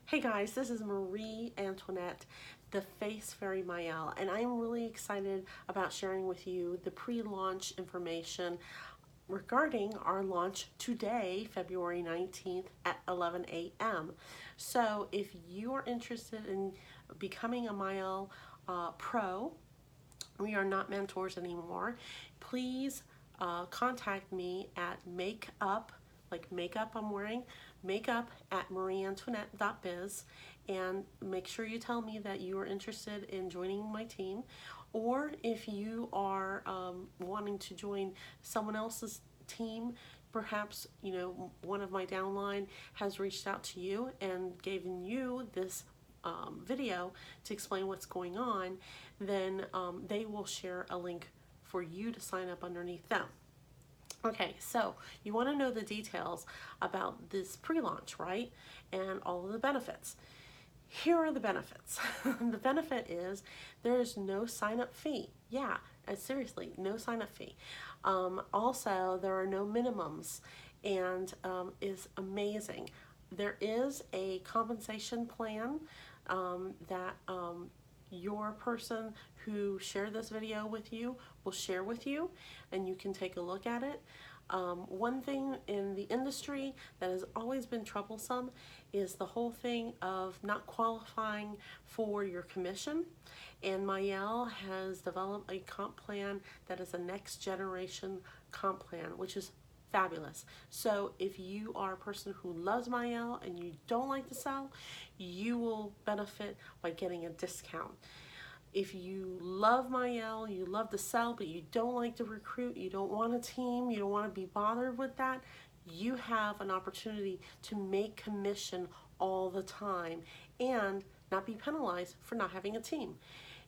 Hey guys, this is Marie Antoinette, the Face Fairy Maëlle, and I'm really excited about sharing with you the pre-launch information regarding our launch today, February 19th at 11 a.m. So if you are interested in becoming a Maëlle Pro, we are not mentors anymore, please contact me at makeup, like makeup I'm wearing, makeup at marieantoinette.biz, and make sure you tell me that you are interested in joining my team. Or if you are wanting to join someone else's team, perhaps one of my downline has reached out to you and given you this video to explain what's going on, then they will share a link for you to sign up underneath them. Okay, so you want to know the details about this pre-launch, right? And all of the benefits. Here are the benefits. The benefit is there is no sign-up fee. Yeah, seriously, no sign-up fee. Also, there are no minimums, and is amazing. There is a compensation plan that your person who shared this video with you will share with you, and you can take a look at it. One thing in the industry that has always been troublesome is the whole thing of not qualifying for your commission, and Maëlle has developed a comp plan that is a next generation comp plan, which is fabulous. So if you are a person who loves Maëlle and you don't like to sell, you will benefit by getting a discount. If you love Maëlle, you love to sell, but you don't like to recruit, you don't want a team, you don't want to be bothered with that, you have an opportunity to make commission all the time and not be penalized for not having a team.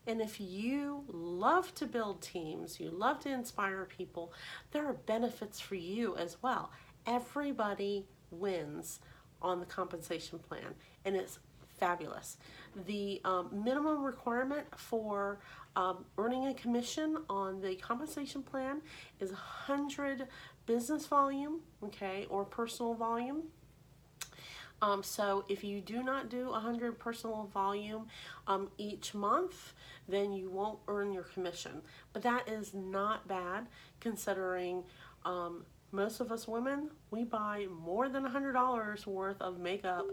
And if you love to build teams, you love to inspire people, there are benefits for you as well. Everybody wins on the compensation plan, and it's fabulous. The minimum requirement for earning a commission on the compensation plan is 100 business volume, okay, or personal volume. So if you do not do 100 personal volume each month, then you won't earn your commission. But that is not bad, considering most of us women, we buy more than $100 worth of makeup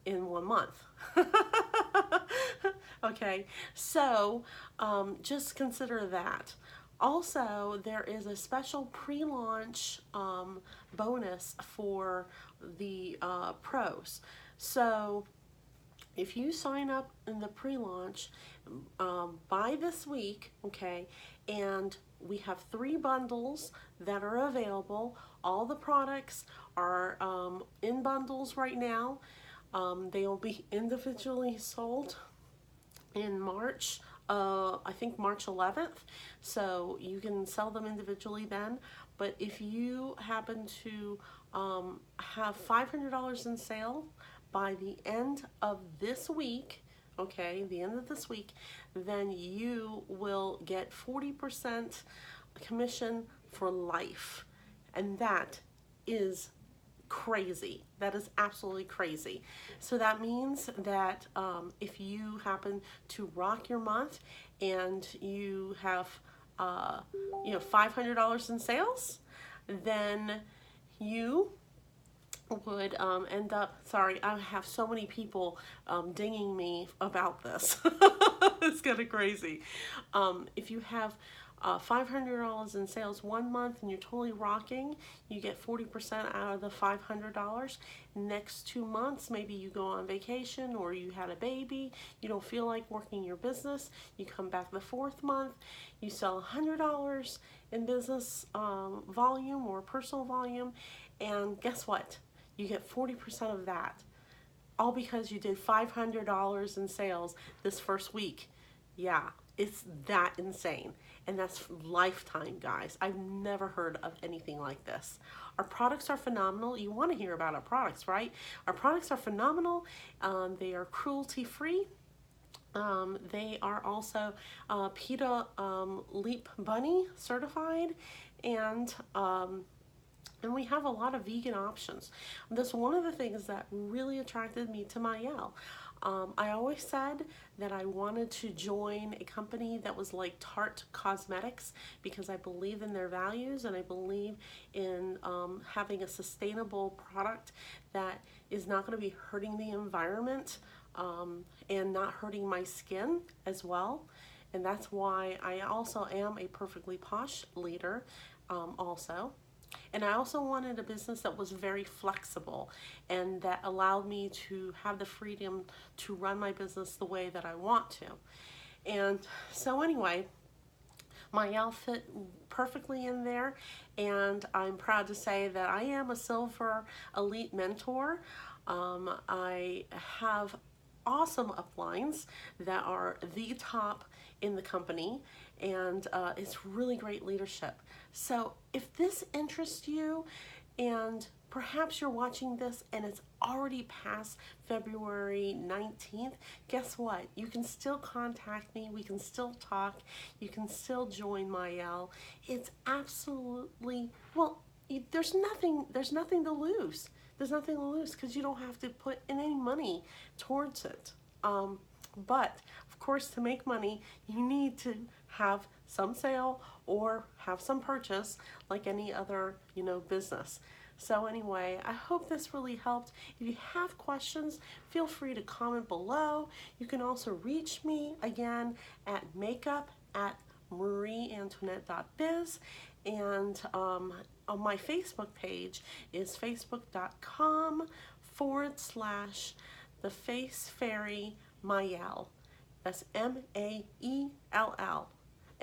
in 1 month. Okay, so just consider that. Also, there is a special pre-launch bonus for the pros. So if you sign up in the pre-launch by this week, okay, and we have 3 bundles that are available. All the products are in bundles right now. They will be individually sold in March, I think March 11th, so you can sell them individually then. But if you happen to have $500 in sale by the end of this week, okay, the end of this week, then you will get 40% commission for life. And that is crazy. That is absolutely crazy. So that means that if you happen to rock your month and you have $500 in sales, then you would end up, sorry, I have so many people dinging me about this. It's kind of crazy. If you have $500 in sales 1 month and you're totally rocking, you get 40% out of the $500. Next 2 months, maybe you go on vacation or you had a baby, you don't feel like working your business, you come back the 4th month, you sell $100 in business volume or personal volume, and guess what? You get 40% of that, all because you did $500 in sales this first week. Yeah, it's that insane. And that's lifetime, guys. I've never heard of anything like this. Our products are phenomenal. You want to hear about our products, right? Our products are phenomenal. They are cruelty-free. They are also PETA Leap Bunny certified, and And we have a lot of vegan options. That's one of the things that really attracted me to Maëlle. I always said that I wanted to join a company that was like Tarte Cosmetics because I believe in their values and I believe in having a sustainable product that is not going to be hurting the environment and not hurting my skin as well. And that's why I also am a Perfectly Posh leader also. And I also wanted a business that was very flexible and that allowed me to have the freedom to run my business the way that I want to. And so anyway, Maëlle fit perfectly in there, and I'm proud to say that I am a Silver Elite Mentor. I have awesome uplines that are the top in the company, and it's really great leadership. So if this interests you, and perhaps you're watching this and it's already past February 19th, guess what? You can still contact me, we can still talk, you can still join Maëlle. It's absolutely, well, there's nothing to lose. There's nothing to lose because you don't have to put in any money towards it. But of course, to make money, you need to have some sale or have some purchase like any other, business. So anyway, I hope this really helped. If you have questions, feel free to comment below. You can also reach me again at makeup@marieantoinette.biz, and on my Facebook page is facebook.com/theFaceFairy Maëlle. That's Maell.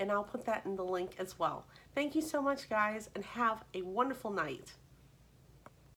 And I'll put that in the link as well. Thank you so much, guys, and have a wonderful night.